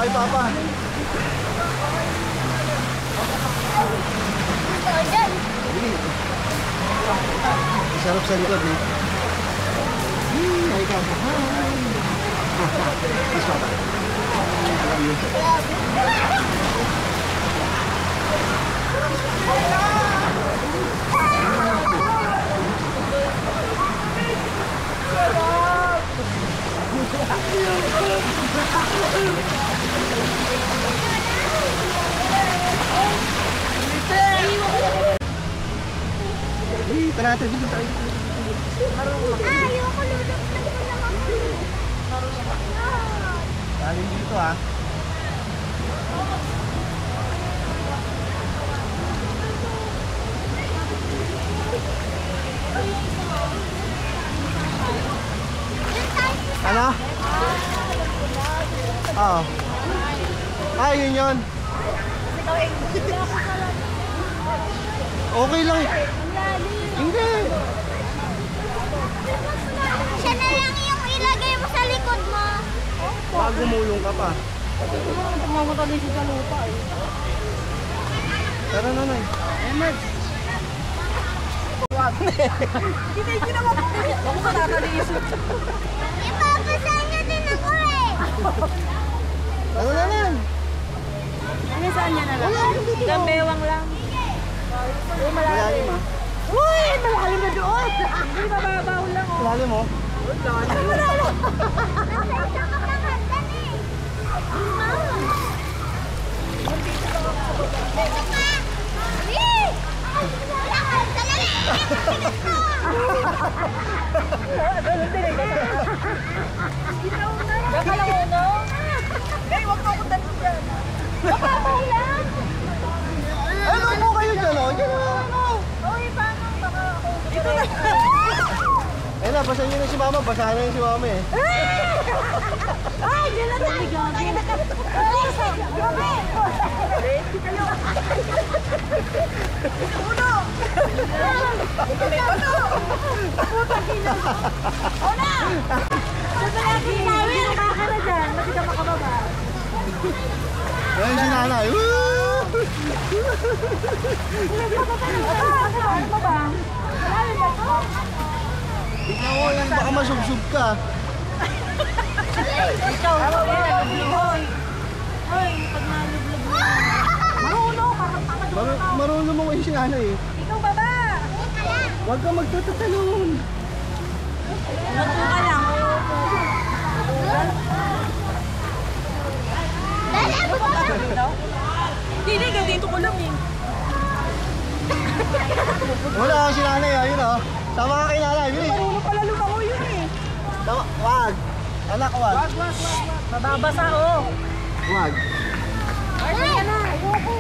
kay Papa. Sarap sa likod eh. Ay ka. Mas Papa. Dito natin, dito tayo. Ayoko lulog na ko lang ako. Galing dito ah. Ano? Oo. Ah, yun yun. Okay lang. Hindi. Siya na lang yung ilagay mo sa likod mo. Baka gumulong ka pa. Mamatali siya sa lupa eh. Tara nanay. Emerge. Wag. Hindi ginawa ko. Ako sa nakalisip. Ipapasahin niya din ako eh. Ano naman? Ano saan niya na lang? Isang bewang lang. Uy, Malalim ah. Uy, malalim na doon. Hindi, mababaw lang oh. Malalim mo? Malalim. Nasa isang kapanghatan eh. Dito ka. Eh! Lakad ka lang eh. Baka lang uno. Eh, huwag mo akong dali dyan. Mababaw lang. Ano po kayo dyan oh? Dyan oh, ano? Uy, paano? Baka ako. Dito na. Ayun na, basahin nyo na si Mama. Basahin na si Mama eh. Ay, dyan na tayo. Ay, grabe. Uno. Uno. Puta kilo. Una. Sasalagi namin. Nakaka na dyan. Mati ka makababa. Ayun si nanay. Woo! Ano ba ba? Malalim ba ito? Ikaw mo yan, baka masubsub ka. Ikaw, hoy. Hoy, pag nalublog mo. Marunong, parang pakadunong ako. Marunong mo kayo si nanay eh. Ikaw baba. Huwag ka magtatatalon. Natuka lang. Hindi, dito ko lang eh. Wala si nanay ayun oh. Tama ka kay nanay. Bilis. Marunong pala lumango yun eh. Tama, wag. Anak, wag. Wag. Mababasa oh. Wag. Ay, sige na. Ayoko.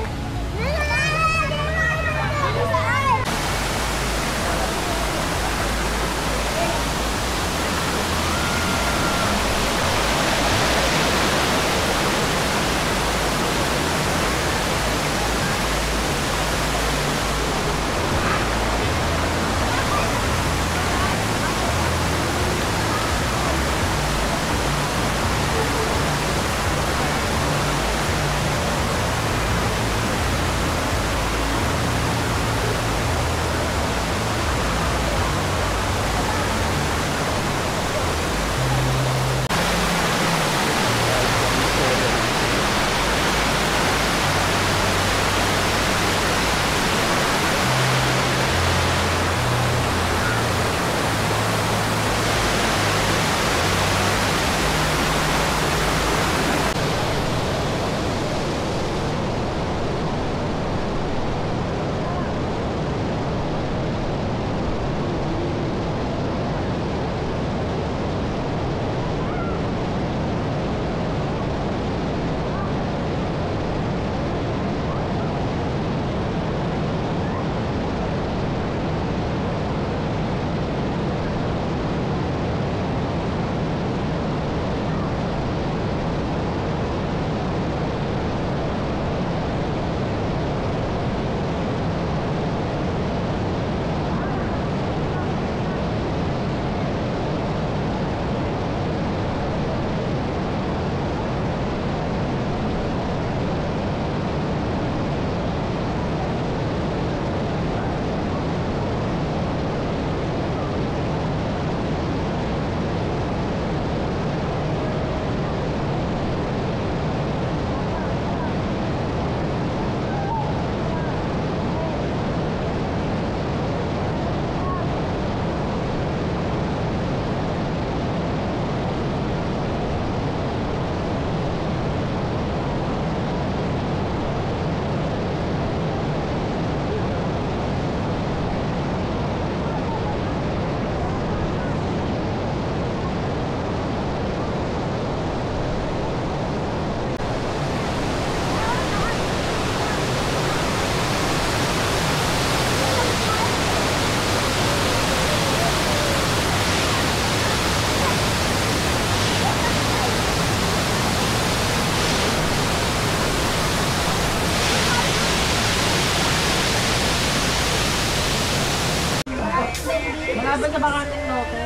sa bakanting lote.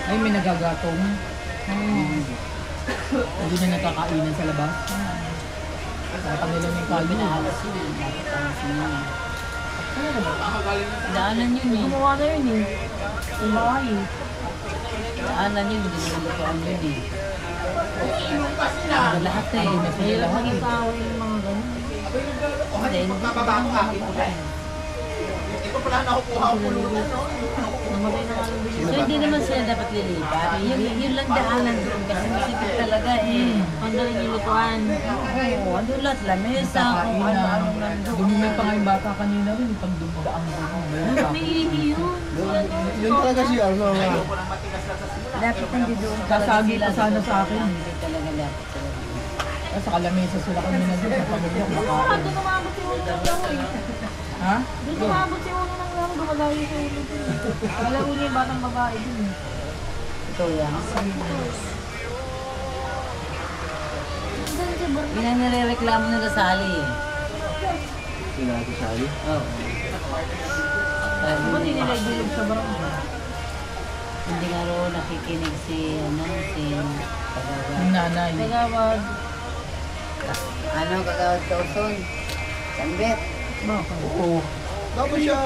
Ay, may nagagatong. Hindi na nakakainan sa labas. Sa kanila yung kaldo. Daanan yun eh. Gumawa na yun eh. Umahay eh. Daanan yun, hindi naman ito ang yun eh. Lahat eh. Mahirap maging kaaway yung mga ganun. Hindi, hindi ko Namatay na nga lang din. So hindi naman sila dapat lilipat. Yun lang daanan doon kasi masipit talaga eh. Ang daling yung lutuan. Oo, andun lahat lamesa, kung ano-ano nandun. Dumumi pa nga yung bata kanina rin. Pag dumadaan doon. May ihi yun. Yun talaga siya, ano, Dapat hindi doon talaga Sasagi sila. pa sana sa akin. Hindi talaga dapat sila. Sa kalamesa sila kanina doon sa pamilya. Baka doon umabot si ulo ng laro eh. Ha? Doon umabot si ulo ng laro. Dumalayo sa ulo. Malaro niya yung batang babae dun eh. Ito yan. Saan si Bernard? Yan ang nirereklamo nila sa Ali eh. sila ito sali. Oo. Ba't hindi nila ibilog sa barangay? Hindi nga ro nakikinig si Kagawad. Yung nanay. Nagawad. Ano, Kagawad Kauson? Sambet. Oo. Dapat siya,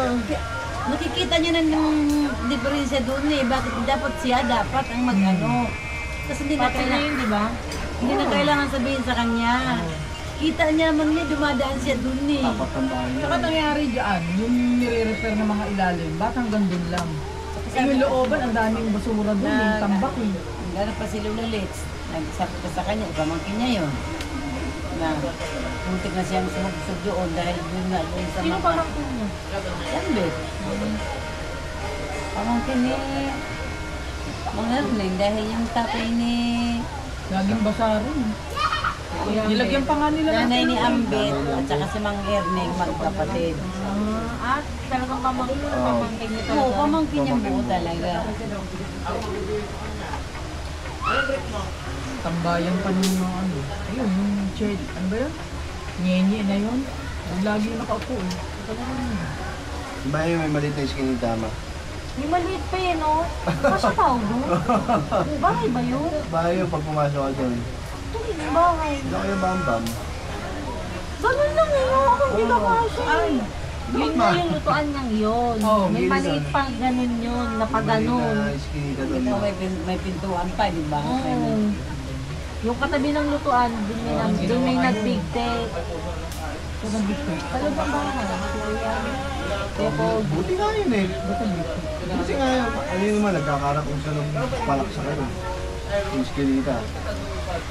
Nakikita niyo na yung diferensya doon eh. Bakit dapat siya dapat ang mag-ano? Kasi hindi na Pati na yun, kailangan, di ba? hindi na kailangan sabihin sa kanya. Kita niya naman niya, dumadaan siya doon eh. dapat ang bahay. Saka nangyari dyan, yung nire-repair ng mga ilalim, batang gandun lang. Kasi yung looban, ang daming basura doon, yung tambak eh. Gano'n pa si Lula Litz. Nagsabi ko sa kanya, ipamangkin niya yun. Na, puntik na siyang sumugsog doon dahil doon nga doon sa Sino mga... pamangkin niya? Sambet. Pamangkin ni... Mga Erling dahil yung tatay ni... Laging basa rin. Nilagyan pa nga nila Nanay ni Ambet at saka si Mang Erning magkapatid. At talagang pamangkin niya. Pamangkin niya Oo, talaga. pamangkin niyang buo talaga. Tambayan pa nung mga ano. Ayun, yung chair, ano ba yun? Nyenye na yun. Lagi nakaupo eh. Bahay may maliit na skin yung tama. May maliit pa yun, no? Kasya tao doon? Bahay ba yun? Bahay yung pag pumasok ka doon. Ito yung bahay. Hindi ko yung bambam. Ganun lang yun. Hindi ka kasya. Ay! Yun na yung lutuan niyang yun. Oo, May gilid maliit lang. pang ganun yun, na pa Maliit ganun. na skin ka doon. Ito may pintuan pa, di ba? Oo. Yung katabi ng lutuan, dun may nagbigte. Talagang bahay. Buti nga yun eh. Kasi nga, ano yun naman, nagkakarakong siya ng palak sa kayo. Yung skinita.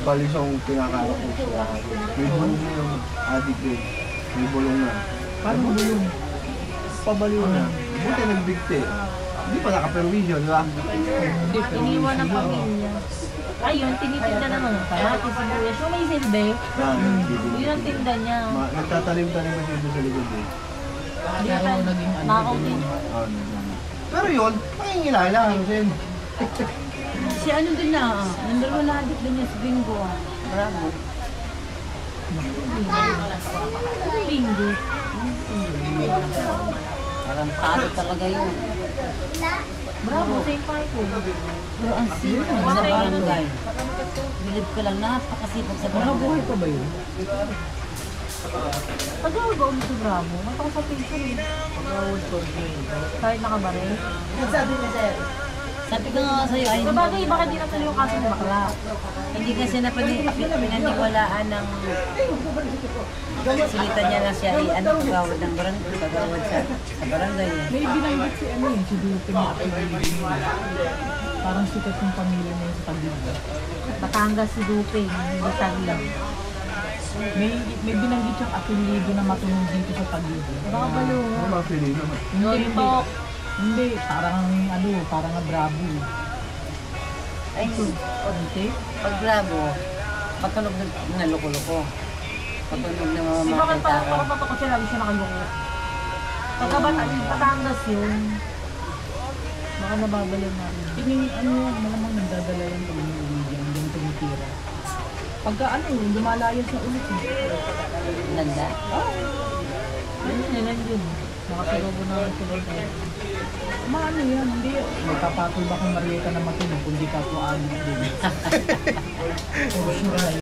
Balisong kinakarakong siya. May bulong na yung adik yun. May bulong na. Paano ba yun? Pabaliw na. Buti nagbigte. Hindi pa naka-permission, di ba? Hindi, pero Iniwan ng pamilya. Ayun, tinitinda naman ng kamatis, sibuyas. Yung may silbi, yun ang tinda niya. Nagtatanim-tanim pa siya doon sa likod eh. pero naging ano Nakaw din. din. Pero yun, pangingilala. Kasi Si ano din na, number 1 na adik din niya si Bingo. Bravo. Linggo. Parang talo talaga yun. Bravo, same party. Pero ang sipag sa barangay. Bilib ko lang, napakasipag sa Mga barangay. buhay pa ba yun? Pag-agaw mo si Bravo, matako sa picture eh. Kahit nakabaril. Sabi ko nga sa'yo, ay Sa bagay, baka di na tuloy yung kaso ni Bakla. hindi kasi pinaniwalaan ng silita niya na siya ay ano, kagawad ng barangay, kagawad sa barangay. May binanggit si ano eh, si Dupe na akilibin nila. Parang sikat yung pamilya na yun sa Taguig. Batangas si Duping, hindi Tagig. May binanggit yung akilido na matulong dito sa Taguig. Baka balo. ano ba Pilino? Hindi. Hindi, parang ano, parang nga Bravo. Ay, Hindi? pag bravo, patunog na loko-loko. Patunog na Si mga bakit makita. patok siya, lagi siya nakaloko. Pagka Batangas yun, baka nababalo na rin. Yung ano, malamang nagdadala yan pag umuwi dyan, yung tumitira. Pagka ano, lumalayan sa ulit eh. Nanda. Ayun na lang yun. Nakasigaw na sila tayo. Maano yan, hindi. May kapatol ba kung Marieta na matunog, kundi ka po ano din. For sure na